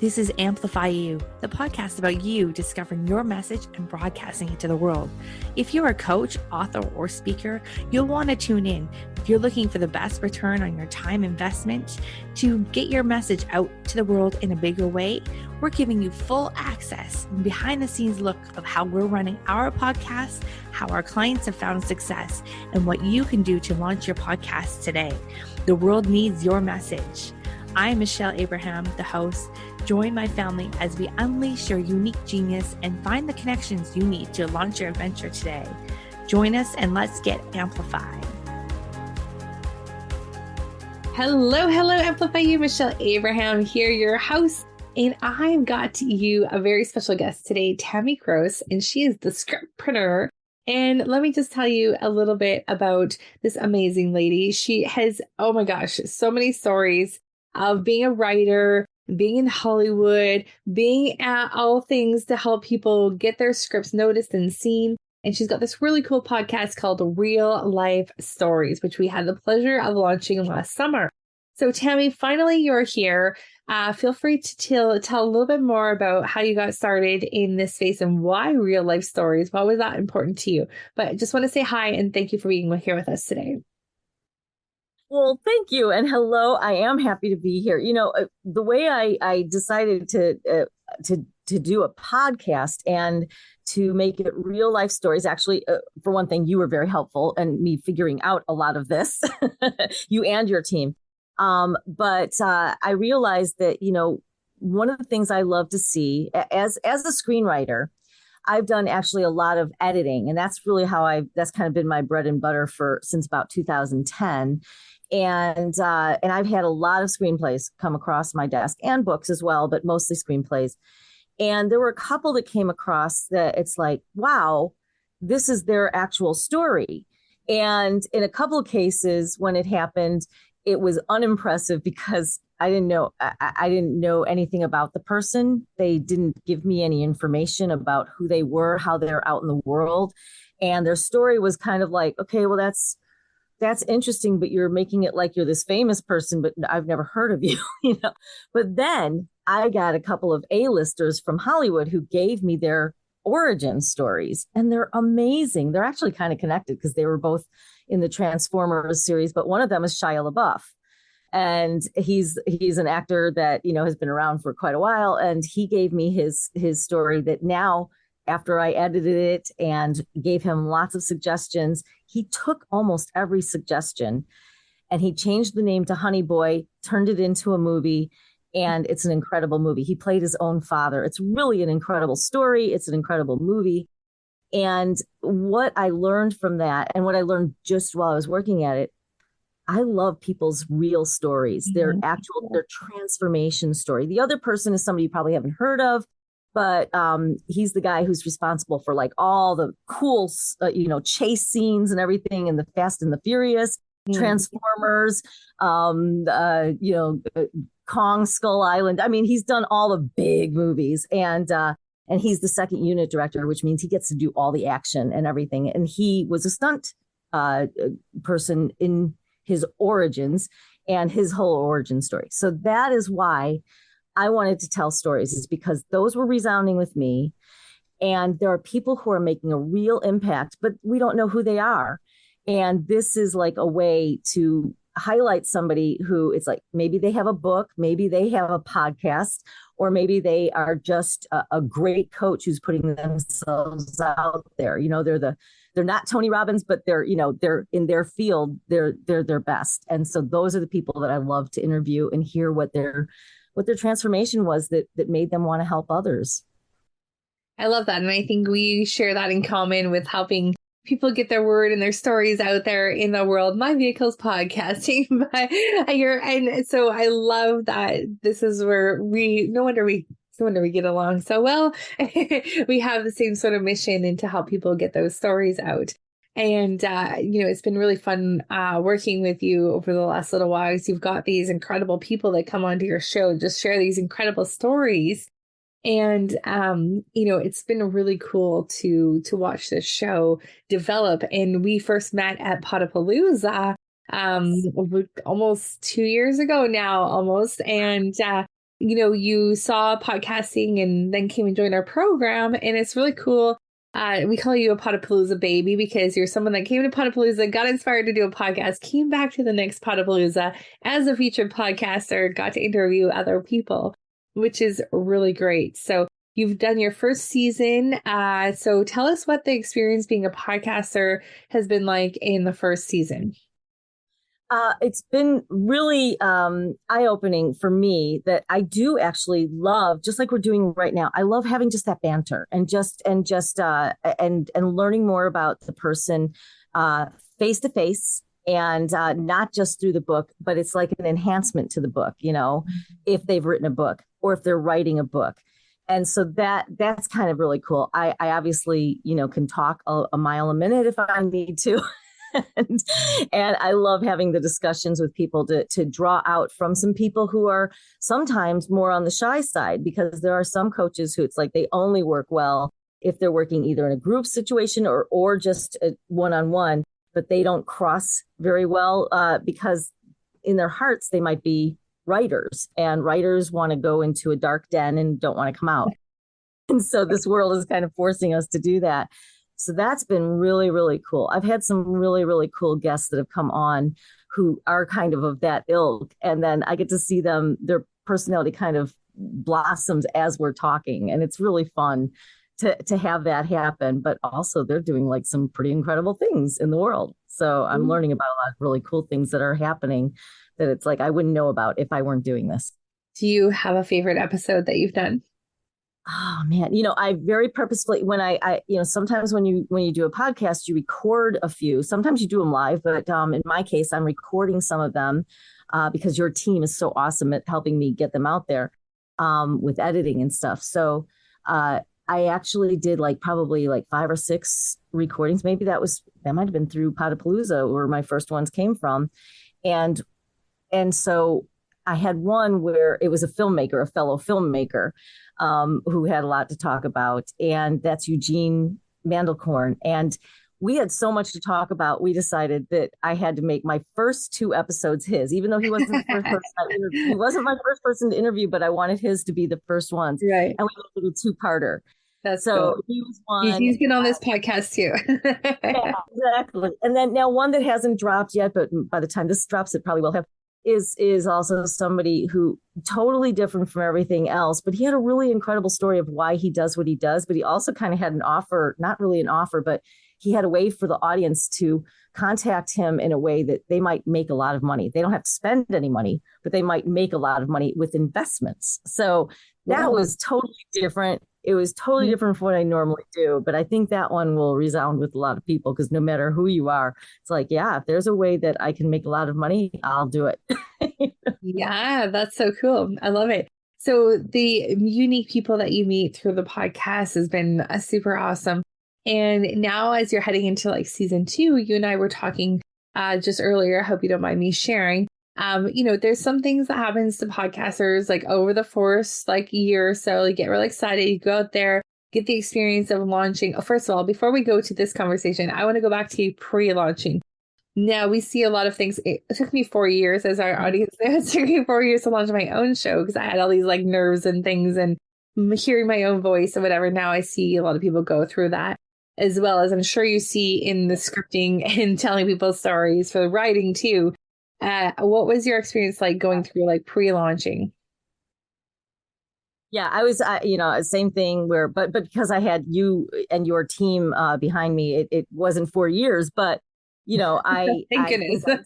This is Amplify You, the podcast about you discovering your message and broadcasting it to the world. If you're a coach, author, or speaker, you'll want to tune in. If you're looking for the best return on your time investment to get your message out to the world in a bigger way, we're giving you full access and behind the scenes look of how we're running our podcast, how our clients have found success, and what you can do to launch your podcast today. The world needs your message. I'm Michelle Abraham, the host. Join my family as we unleash your unique genius and find the connections you need to launch your adventure today. Join us and let's get amplified. Hello, Amplify You. Michelle Abraham here, your host. And I've got you a very special guest today, Tammy Gross, and she is the scriptpreneur. And let me just tell you a little bit about this amazing lady. She has, oh my gosh, so many stories of being a writer, being in Hollywood, being at all things to help people get their scripts noticed and seen. And she's got this really cool podcast called Real Life Stories, which we had the pleasure of launching last summer. So Tammy, finally you're here. Feel free to tell a little bit more about how you got started in this space and why real life stories. Why was that important to you? But I just want to say hi and thank you for being here with us today. Well, thank you. And hello, I am happy to be here. You know, the way I decided to do a podcast and to make it real life stories, actually, for one thing, you were very helpful in me figuring out a lot of this, you and your team. But I realized that, you know, one of the things I love to see as a screenwriter, I've done actually a lot of editing, and that's really that's kind of been my bread and butter since about 2010. And I've had a lot of screenplays come across my desk and books as well, but mostly screenplays. And there were a couple that came across that it's like, wow, this is their actual story. And in a couple of cases when it happened, it was unimpressive because I didn't know anything about the person. They didn't give me any information about who they were, how they're out in the world. And their story was kind of like, okay, well, that's interesting, but you're making it like you're this famous person, but I've never heard of you, you know. But then I got a couple of A-listers from Hollywood who gave me their origin stories, and they're amazing. They're actually kind of connected because they were both in the Transformers series, but one of them is Shia LaBeouf. And he's an actor that, you know, has been around for quite a while. And he gave me his story that now, after I edited it and gave him lots of suggestions, he took almost every suggestion and he changed the name to Honey Boy, turned it into a movie, and it's an incredible movie. He played his own father. It's really an incredible story. It's an incredible movie. And what I learned from that, and what I learned just while I was working at it, I love people's real stories, their transformation story. The other person is somebody you probably haven't heard of, but he's the guy who's responsible for like all the cool, chase scenes and everything in the Fast and the Furious, Transformers, Kong Skull Island. I mean, he's done all the big movies, and he's the second unit director, which means he gets to do all the action and everything. And he was a stunt person in his origins and his whole origin story. So that is why I wanted to tell stories, is because those were resounding with me. And there are people who are making a real impact, but we don't know who they are. And this is like a way to highlight somebody who it's like, maybe they have a book, maybe they have a podcast, or maybe they are just a great coach who's putting themselves out there. You know, they're not Tony Robbins, but they're in their field, they're their best. And so those are the people that I love to interview and hear what their transformation was that made them want to help others. I love that. And I think we share that in common with helping people get their word and their stories out there in the world. My vehicle's podcasting, and so I love that this is where no wonder we get along so well. We have the same sort of mission and to help people get those stories out. And, it's been really fun working with you over the last little while. You've got these incredible people that come onto your show, just share these incredible stories. And, it's been really cool to watch this show develop. And we first met at Potapalooza almost 2 years ago now, almost. And you saw podcasting and then came and joined our program. And it's really cool. We call you a Podapalooza baby because you're someone that came to Podapalooza, got inspired to do a podcast, came back to the next Podapalooza as a featured podcaster, got to interview other people, which is really great. So you've done your first season. So tell us what the experience being a podcaster has been like in the first season. It's been really eye-opening for me that I do actually love, just like we're doing right now. I love having just that banter and learning more about the person face to face, and not just through the book, but it's like an enhancement to the book. If they've written a book or if they're writing a book. And so that's kind of really cool. I obviously, can talk a mile a minute if I need to. and I love having the discussions with people to draw out from some people who are sometimes more on the shy side, because there are some coaches who it's like they only work well if they're working either in a group situation or just a one-on-one, but they don't cross very well because in their hearts they might be writers, and writers want to go into a dark den and don't want to come out. And so this world is kind of forcing us to do that. So that's been really, really cool. I've had some really, really cool guests that have come on who are kind of that ilk. And then I get to see their personality kind of blossoms as we're talking. And it's really fun to have that happen. But also they're doing like some pretty incredible things in the world. So I'm learning about a lot of really cool things that are happening that it's like I wouldn't know about if I weren't doing this. Do you have a favorite episode that you've done? Oh man, I very purposefully, when I sometimes when you do a podcast, you record a few. Sometimes you do them live, but in my case, I'm recording some of them because your team is so awesome at helping me get them out there with editing and stuff. So I actually did probably 5 or 6 recordings. Maybe that might have been through Podapalooza where my first ones came from, and so I had one where it was a fellow filmmaker, who had a lot to talk about. And that's Eugene Mandelkorn. And we had so much to talk about. We decided that I had to make my first 2 episodes his, even though he wasn't the first person he wasn't my first person to interview, but I wanted his to be the first ones. Right. And we did a 2-parter. That's so cool. He was one. He's been on this podcast too. Yeah, exactly. And then now one that hasn't dropped yet, but by the time this drops, it probably will have, is also somebody who totally different from everything else, but he had a really incredible story of why he does what he does. But he also kind of had an offer, not really an offer, but he had a way for the audience to contact him in a way that they might make a lot of money. They don't have to spend any money, but they might make a lot of money with investments. So that was totally different. It was totally different from what I normally do. But I think that one will resound with a lot of people, because no matter who you are, it's like, yeah, if there's a way that I can make a lot of money, I'll do it. Yeah, that's so cool. I love it. So the unique people that you meet through the podcast has been super awesome. And now as you're heading into season 2, you and I were talking just earlier. I hope you don't mind me sharing. There's some things that happens to podcasters over the first year or so. You get really excited, you go out there, get the experience of launching. First of all, before we go to this conversation, I want to go back to pre-launching. Now we see a lot of things. It took me 4 years, as our audience knows. It took me 4 years to launch my own show because I had all these nerves and things and hearing my own voice and whatever. Now I see a lot of people go through that, as well as I'm sure you see in the scripting and telling people stories for the writing too. What was your experience going through pre-launching? Yeah, I was, same thing but because I had you and your team behind me, it wasn't 4 years, but Thank goodness. It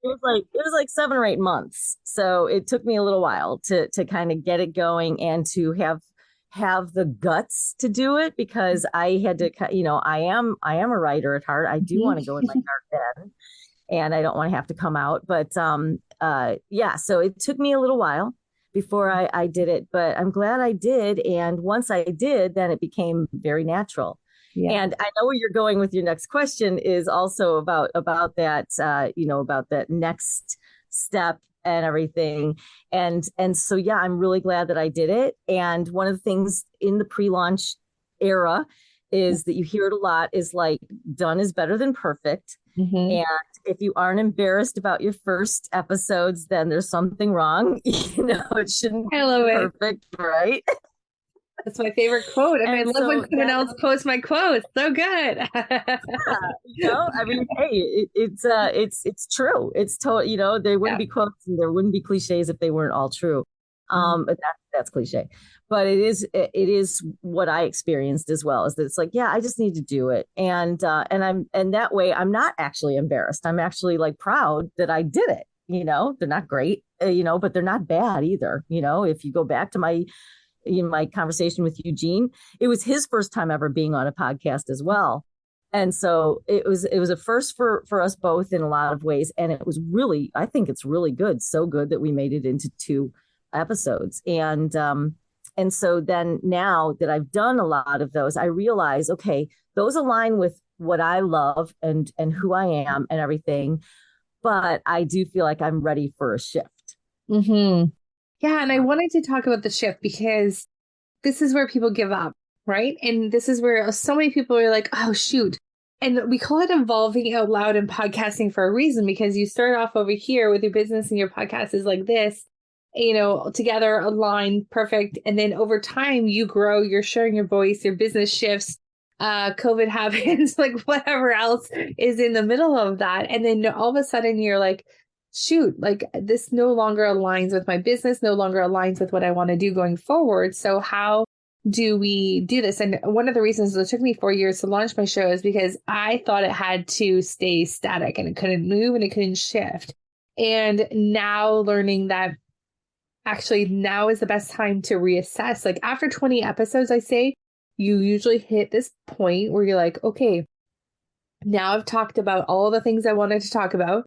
was like 7 or 8 months. So it took me a little while to kind of get it going and to have the guts to do it, because I had to, I am a writer at heart. I do want to go in my dark den, and I don't want to have to come out. But so it took me a little while before I did it, but I'm glad I did. And once I did, then it became very natural. Yeah. And I know where you're going with your next question is also about that, about that next step and everything. And so, yeah, I'm really glad that I did it. And one of the things in the pre-launch era is that you hear it a lot is like done is better than perfect. Mm-hmm. And if you aren't embarrassed about your first episodes, then there's something wrong. It shouldn't I be love it. perfect, right? That's my favorite quote. And I And love when so someone else quotes my quotes. So good. I mean, hey, it's true. It's total, there wouldn't Yeah. be quotes and there wouldn't be cliches if they weren't all true. Mhm. But that's cliche. But it is what I experienced as well, is that it's like, yeah, I just need to do it. And that way I'm not actually embarrassed. I'm actually like proud that I did it. They're not great, but they're not bad either. If you go back to my conversation with Eugene, it was his first time ever being on a podcast as well. And so it was a first for us both in a lot of ways. And it was really, I think it's really good. So good that we made it into 2 episodes. And so then now that I've done a lot of those, I realize, okay, those align with what I love and who I am and everything. But I do feel like I'm ready for a shift. Mm-hmm. Yeah. And I wanted to talk about the shift because this is where people give up, right? And this is where so many people are like, oh, shoot. And we call it evolving out loud in podcasting for a reason, because you start off over here with your business and your podcast is like this, together, aligned, perfect. And then over time, you grow, you're sharing your voice, your business shifts, COVID happens, like whatever else is in the middle of that. And then all of a sudden you're like, shoot, like this no longer aligns with my business, no longer aligns with what I want to do going forward. So how do we do this? And one of the reasons it took me 4 years to launch my show is because I thought it had to stay static and it couldn't move and it couldn't shift. And now learning that actually now is the best time to reassess. Like after 20 episodes, I say, you usually hit this point where you're like, okay, now I've talked about all the things I wanted to talk about.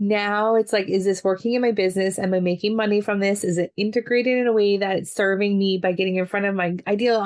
Now it's like, is this working in my business? Am I making money from this? Is it integrated in a way that it's serving me by getting in front of my ideal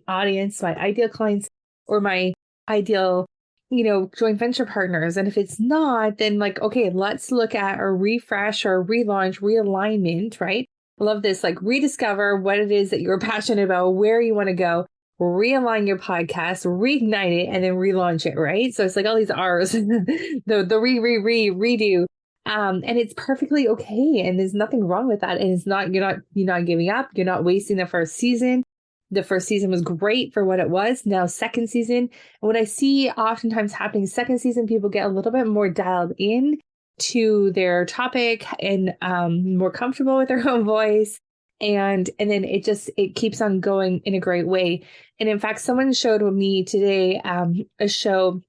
audience, my ideal clients, or my ideal, joint venture partners? And if it's not, then like, okay, let's look at a refresh or relaunch, realignment, right? I love this, like rediscover what it is that you're passionate about, where you want to go, realign your podcast, reignite it, and then relaunch it, right? So it's like all these R's, the redo. And it's perfectly okay. And there's nothing wrong with that. And you're not giving up. You're not wasting the first season. The first season was great for what it was. Now, second season, and what I see oftentimes happening, second season, people get a little bit more dialed in to their topic and more comfortable with their own voice. And then it keeps on going in a great way. And in fact, someone showed me today a show.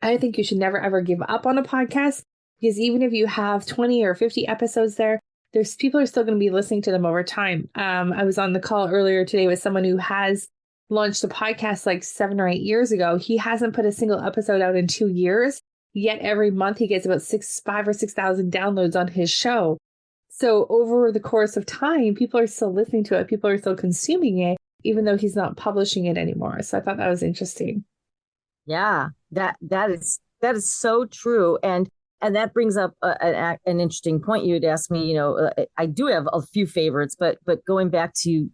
I think you should never ever give up on a podcast, because even if you have 20 or 50 episodes there's people are still going to be listening to them over time. I was on the call earlier today with someone who has launched a podcast like 7 or 8 years ago. He hasn't put a single episode out in 2 years, yet every month he gets about 5 or 6,000 downloads on his show. So over the course of time, people are still listening to it. People are still consuming it, even though he's not publishing it anymore. So I thought that was interesting. Yeah, that is so true. And that brings up an interesting point. You had asked me, I do have a few favorites, but going back to,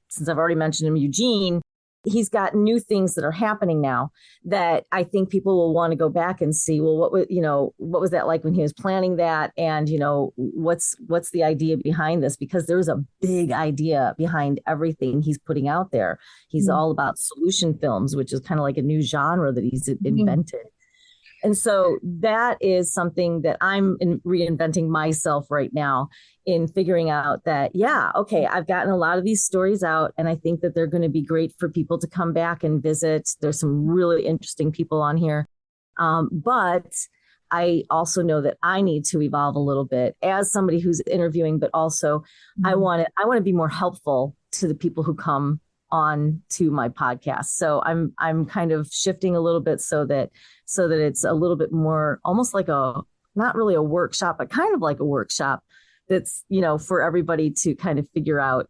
since I've already mentioned him, Eugene, he's got new things that are happening now that I think people will want to go back and see, well, what was that like when he was planning that? And, what's the idea behind this? Because there's a big idea behind everything he's putting out there. He's all about solution films, which is kind of like a new genre that he's invented. And so that is something that I'm reinventing myself right now in figuring out that, yeah, okay, I've gotten a lot of these stories out and I think that they're going to be great for people to come back and visit. There's some really interesting people on here. But I also know that I need to evolve a little bit as somebody who's interviewing, but also I want to be more helpful to the people who come on to my podcast. So I'm kind of shifting a little bit so that it's a little bit more almost like not really a workshop, but kind of like a workshop that's, for everybody to kind of figure out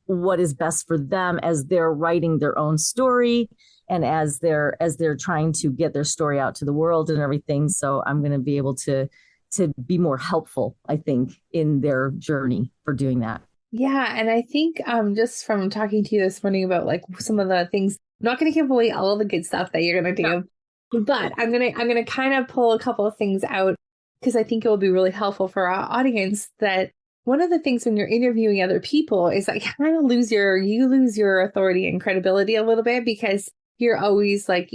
what is best for them as they're writing their own story and as they're trying to get their story out to the world and everything. So I'm going to be able to be more helpful, I think, in their journey for doing that. Yeah, and I think just from talking to you this morning about like some of the things, I'm not going to give away all of the good stuff that you're going to Yeah. do, but I'm gonna kind of pull a couple of things out because I think it will be really helpful for our audience. That one of the things when you're interviewing other people is that you lose your authority and credibility a little bit because you're always like,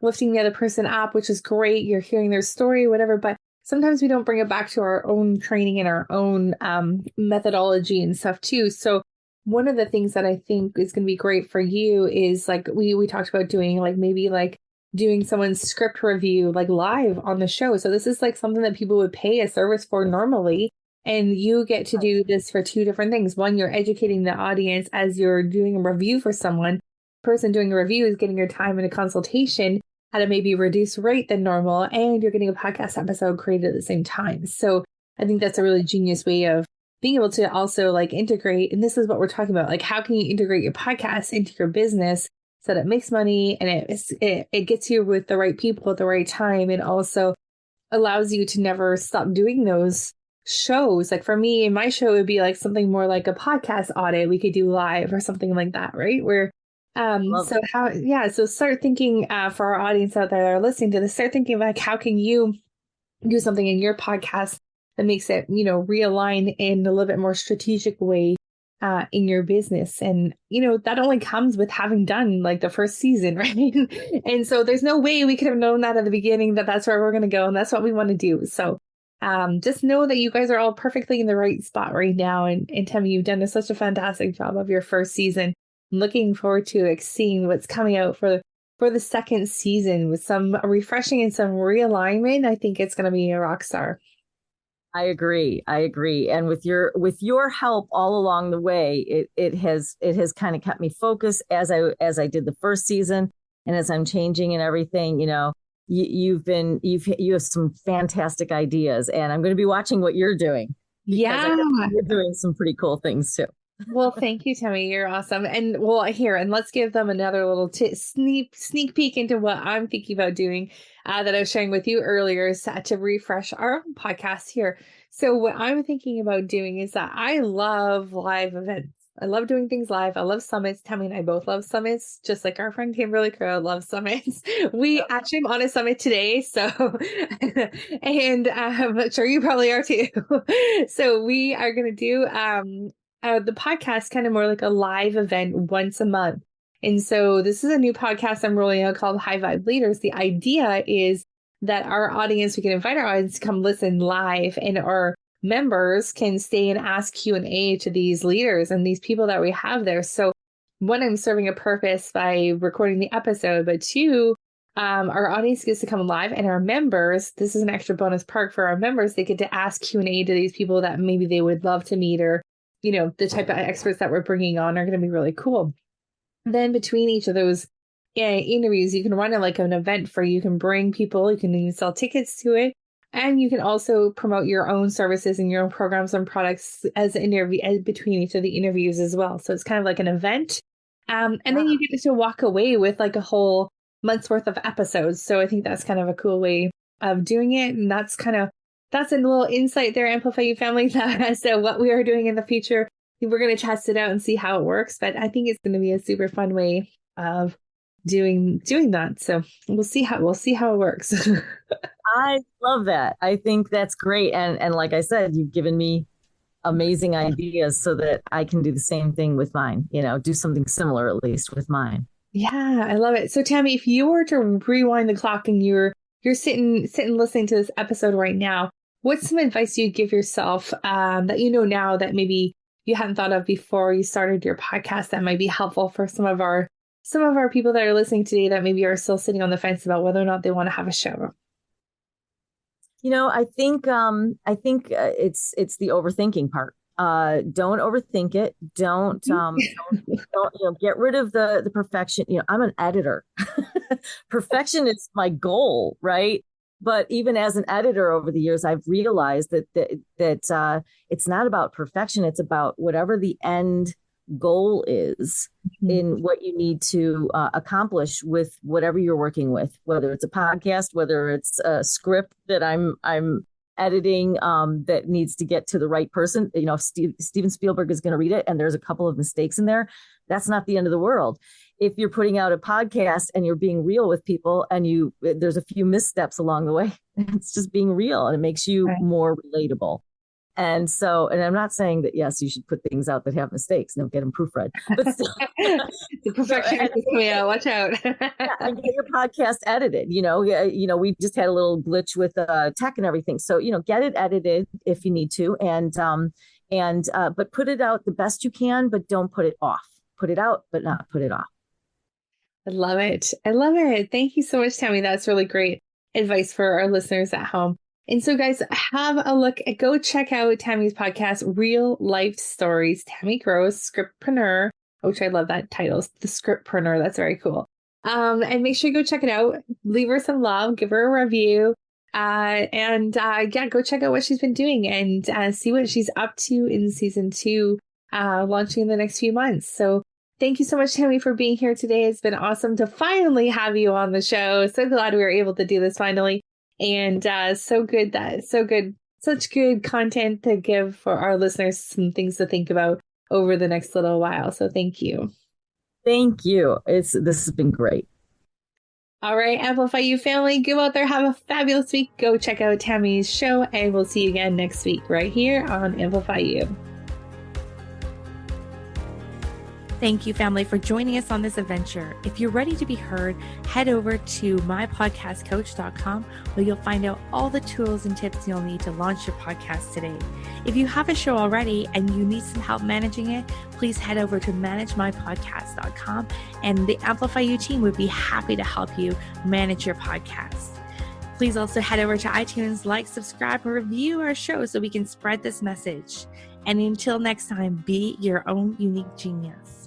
lifting the other person up, which is great. You're hearing their story, whatever, but sometimes we don't bring it back to our own training and our own methodology and stuff too. So one of the things that I think is going to be great for you is like we talked about doing like maybe like doing someone's script review like live on the show. So this is like something that people would pay a service for normally. And you get to do this for two different things. One, you're educating the audience as you're doing a review for someone. The person doing a review is getting your time in a consultation at a maybe reduced rate than normal, and you're getting a podcast episode created at the same time. So I think that's a really genius way of being able to also like integrate. And this is what we're talking about. Like, how can you integrate your podcast into your business so that it makes money and it gets you with the right people at the right time, and also allows you to never stop doing those shows. Like for me, my show would be like something more like a podcast audit we could do live or something like that, right? Where Love so how yeah, so start thinking for our audience out there that are listening to this, start thinking like how can you do something in your podcast that makes it, realign in a little bit more strategic way in your business. And, that only comes with having done like the first season, right? And so there's no way we could have known that at the beginning that that's where we're going to go. And that's what we want to do. So just know that you guys are all perfectly in the right spot right now. And Tammy, you've done such a fantastic job of your first season. I'm looking forward to seeing what's coming out for the second season with some refreshing and some realignment. I think it's going to be a rock star. I agree. I agree. And with your help all along the way, it has kind of kept me focused as I did the first season, and as I'm changing and everything. You have some fantastic ideas, and I'm going to be watching what you're doing because I Yeah. know you're doing some pretty cool things too. Well, thank you, Tammy. You're awesome. And well, here, and let's give them another little sneak peek into what I'm thinking about doing that I was sharing with you earlier is to refresh our own podcast here. So what I'm thinking about doing is that I love live events. I love doing things live. I love summits. Tammy and I both love summits, just like our friend Kimberly Crow loves summits. We Yep. actually am on a summit today. So, and I'm sure you probably are too. So we are going to do the podcast kind of more like a live event once a month. And so this is a new podcast I'm rolling out called High Vibe Leaders. The idea is that our audience, we can invite our audience to come listen live, and our members can stay and ask Q&A to these leaders and these people that we have there. So one, I'm serving a purpose by recording the episode, but two, our audience gets to come live, and our members, this is an extra bonus perk for our members, they get to ask Q&A to these people that maybe they would love to meet, or the type of experts that we're bringing on are going to be really cool. Then between each of those interviews, you can run it like an event for you can bring people, you can even sell tickets to it. And you can also promote your own services and your own programs and products as between each of the interviews as well. So it's kind of like an event. And then you get to walk away with like a whole month's worth of episodes. So I think that's kind of a cool way of doing it. And that's a little insight there, Amplify You family. So what we are doing in the future, we're going to test it out and see how it works. But I think it's going to be a super fun way of doing that. So we'll see how it works. I love that. I think that's great. And like I said, you've given me amazing ideas so that I can do the same thing with mine, do something similar at least with mine. Yeah, I love it. So Tammy, if you were to rewind the clock and you're sitting listening to this episode right now, what's some advice you'd give yourself that you know now that maybe you hadn't thought of before you started your podcast that might be helpful for some of our people that are listening today that maybe are still sitting on the fence about whether or not they want to have a show? I think it's the overthinking part. Don't overthink it. Don't get rid of the perfection. I'm an editor. Perfection is my goal, right? But even as an editor over the years, I've realized that it's not about perfection. It's about whatever the end goal is in what you need to accomplish with whatever you're working with, whether it's a podcast, whether it's a script that I'm editing that needs to get to the right person. You know, if Steven Spielberg is going to read it and there's a couple of mistakes in there, that's not the end of the world. If you're putting out a podcast and you're being real with people and there's a few missteps along the way, it's just being real and it makes you more relatable. And so, and I'm not saying that, yes, you should put things out that have mistakes. Don't get them proofread. But still, the perfectionist is coming out. Watch out. And get your podcast edited. We just had a little glitch with tech and everything. So, get it edited if you need to. But put it out the best you can, but don't put it off. Put it out, but not put it off. I love it. I love it. Thank you so much, Tammy. That's really great advice for our listeners at home. And so, guys, have a look. Go check out Tammy's podcast, Real Life Stories. Tammy Gross, scriptpreneur, which I love that title, the scriptpreneur. That's very cool. And make sure you go check it out. Leave her some love. Give her a review. Go check out what she's been doing and see what she's up to in season 2, launching in the next few months. So thank you so much, Tammy, for being here today. It's been awesome to finally have you on the show. So glad we were able to do this finally. And such good content to give for our listeners, some things to think about over the next little while. So thank you. Thank you. This has been great. All right, Amplify You family, go out there, have a fabulous week. Go check out Tammy's show, and we'll see you again next week right here on Amplify You. Thank you, family, for joining us on this adventure. If you're ready to be heard, head over to mypodcastcoach.com, where you'll find out all the tools and tips you'll need to launch your podcast today. If you have a show already and you need some help managing it, please head over to managemypodcast.com, and the Amplify You team would be happy to help you manage your podcast. Please also head over to iTunes, like, subscribe, and review our show so we can spread this message. And until next time, be your own unique genius.